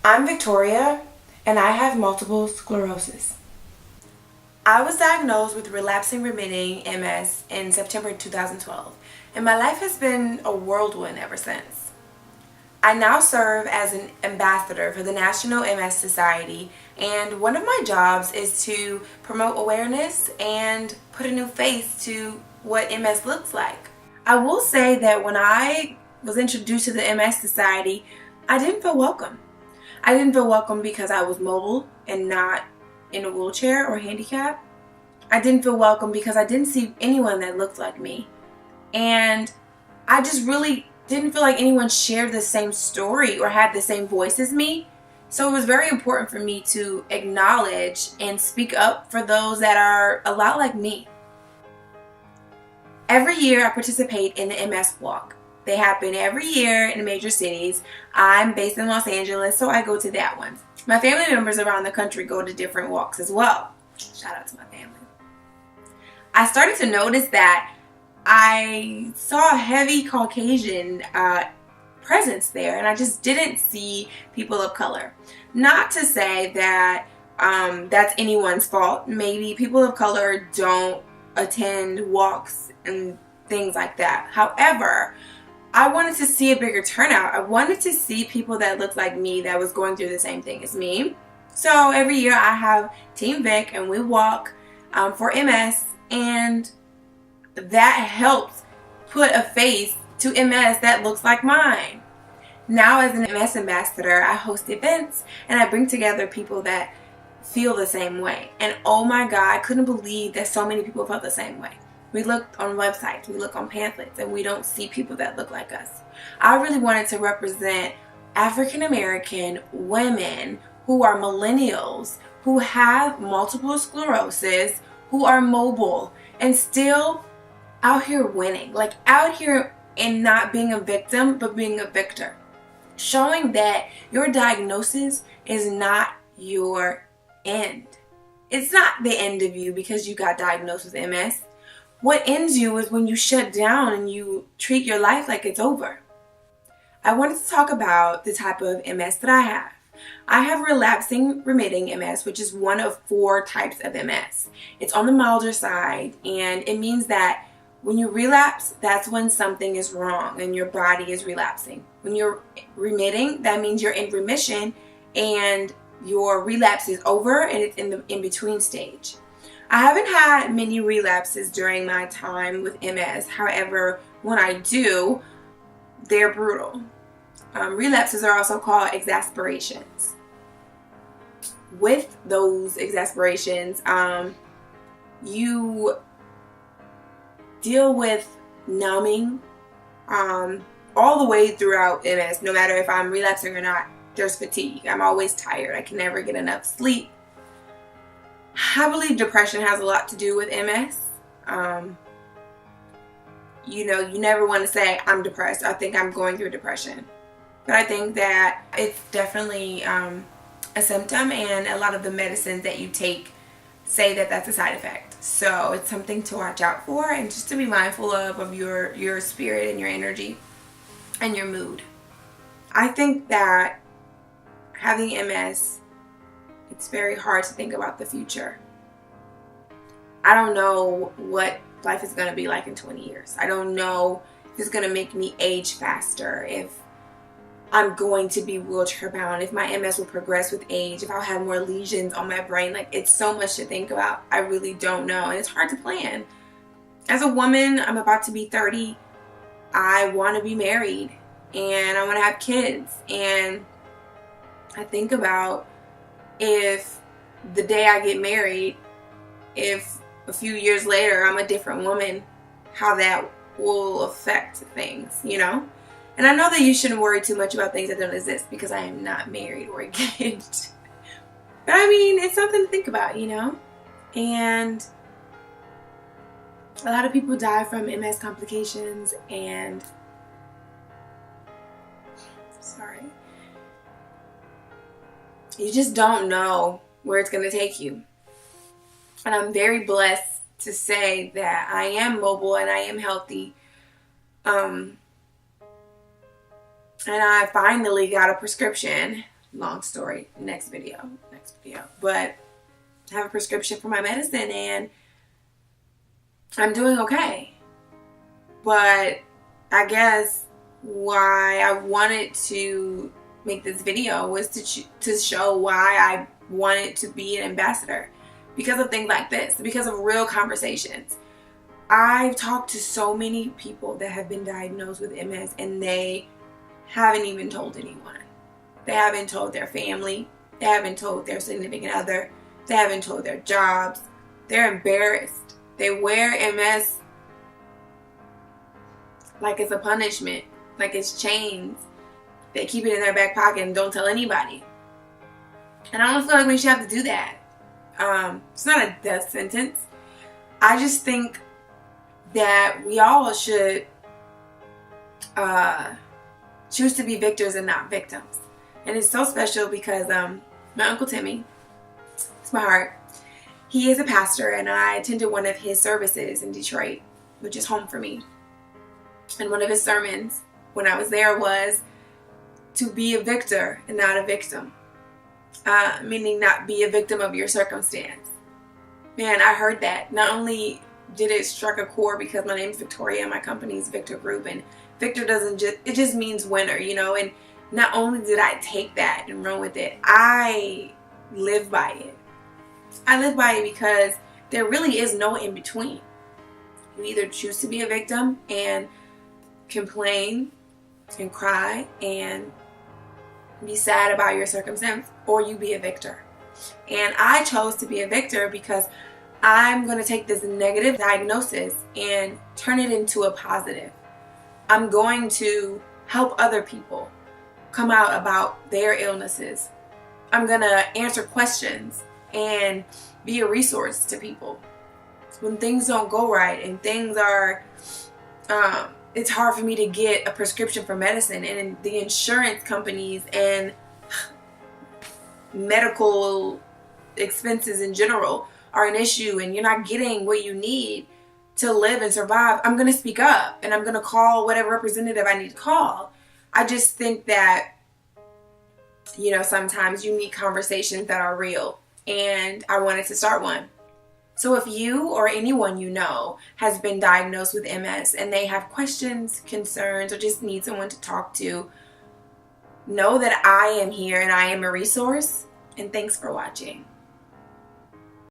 I'm Victoria, and I have multiple sclerosis. I was diagnosed with relapsing remitting MS in September 2012, and my life has been a whirlwind ever since. I now serve as an ambassador for the National MS Society, and one of my jobs is to promote awareness and put a new face to what MS looks like. I will say that when I was introduced to the MS Society, I didn't feel welcome. I didn't feel welcome because I was mobile and not in a wheelchair or handicapped. I didn't feel welcome because I didn't see anyone that looked like me. And I just really didn't feel like anyone shared the same story or had the same voice as me. So it was very important for me to acknowledge and speak up for those that are a lot like me. Every year I participate in the MS Walk. They happen every year in major cities. I'm based in Los Angeles, so I go to that one. My family members around the country go to different walks as well. Shout out to my family. I started to notice that I saw a heavy Caucasian presence there, and I just didn't see people of color. Not to say that that's anyone's fault. Maybe people of color don't attend walks and things like that. However, I wanted to see a bigger turnout. I wanted to see people that looked like me that was going through the same thing as me. So every year I have Team Vic and we walk for MS, and that helps put a face to MS that looks like mine. Now as an MS ambassador, I host events and I bring together people that feel the same way. And oh my God, I couldn't believe that so many people felt the same way. We look on websites, we look on pamphlets, and we don't see people that look like us. I really wanted to represent African American women who are millennials, who have multiple sclerosis, who are mobile, and still out here winning. Like out here and not being a victim, but being a victor. Showing that your diagnosis is not your end. It's not the end of you because you got diagnosed with MS. What ends you is when you shut down and you treat your life like it's over. I wanted to talk about the type of MS that I have. I have relapsing remitting MS, which is one of 4 types of MS. It's on the milder side, and it means that when you relapse, that's when something is wrong and your body is relapsing. When you're remitting, that means you're in remission and your relapse is over and it's in the in-between stage. I haven't had many relapses during my time with MS. However, when I do, they're brutal. Relapses are also called exasperations. With those exasperations, you deal with numbing all the way throughout MS. No matter if I'm relapsing or not, there's fatigue. I'm always tired. I can never get enough sleep. I believe depression has a lot to do with MS. You never want to say, I'm depressed. I think I'm going through depression. But I think that it's definitely a symptom, and a lot of the medicines that you take say that that's a side effect. So it's something to watch out for and just to be mindful of your spirit and your energy and your mood. I think that having MS, it's very hard to think about the future. I don't know what life is going to be like in 20 years. I don't know if it's going to make me age faster, if I'm going to be wheelchair bound, if my MS will progress with age, if I'll have more lesions on my brain. Like, it's so much to think about. I really don't know, and it's hard to plan. As a woman, I'm about to be 30. I want to be married and I want to have kids, and I think about if the day I get married, if a few years later I'm a different woman, how that will affect things, And I know that you shouldn't worry too much about things that don't exist because I am not married or engaged. But I mean, it's something to think about, And a lot of people die from MS complications, and you just don't know where it's going to take you. And I'm very blessed to say that I am mobile and I am healthy. And I finally got a prescription long story, next video. But I have a prescription for my medicine and I'm doing okay. But I guess why I wanted to make this video was to show why I wanted to be an ambassador, because of things like this, because of real conversations. I've talked to so many people that have been diagnosed with MS and they haven't even told anyone. They haven't told their family. They haven't told their significant other. They haven't told their jobs. They're embarrassed. They wear MS like it's a punishment, like it's chains. They keep it in their back pocket and don't tell anybody. And I don't feel like we should have to do that. It's not a death sentence. I just think that we all should choose to be victors and not victims. And it's so special because my Uncle Timmy, it's my heart, he is a pastor and I attended one of his services in Detroit, which is home for me. And one of his sermons when I was there was to be a victor and not a victim. Meaning not be a victim of your circumstance. Man, I heard that. Not only did it strike a chord because my name's Victoria and my company's Victor Group, and Victor it just means winner, you know, and not only did I take that and run with it, I live by it. I live by it because there really is no in between. You either choose to be a victim and complain and cry and be sad about your circumstance, or you be a victor. And I chose to be a victor because I'm going to take this negative diagnosis and turn it into a positive. I'm going to help other people come out about their illnesses. I'm going to answer questions and be a resource to people. When things don't go right and things are, it's hard for me to get a prescription for medicine, and the insurance companies and medical expenses in general are an issue, and you're not getting what you need to live and survive. I'm going to speak up and I'm going to call whatever representative I need to call. I just think that, you know, sometimes you need conversations that are real, and I wanted to start one. So if you or anyone you know has been diagnosed with MS and they have questions, concerns, or just need someone to talk to, know that I am here and I am a resource. And thanks for watching.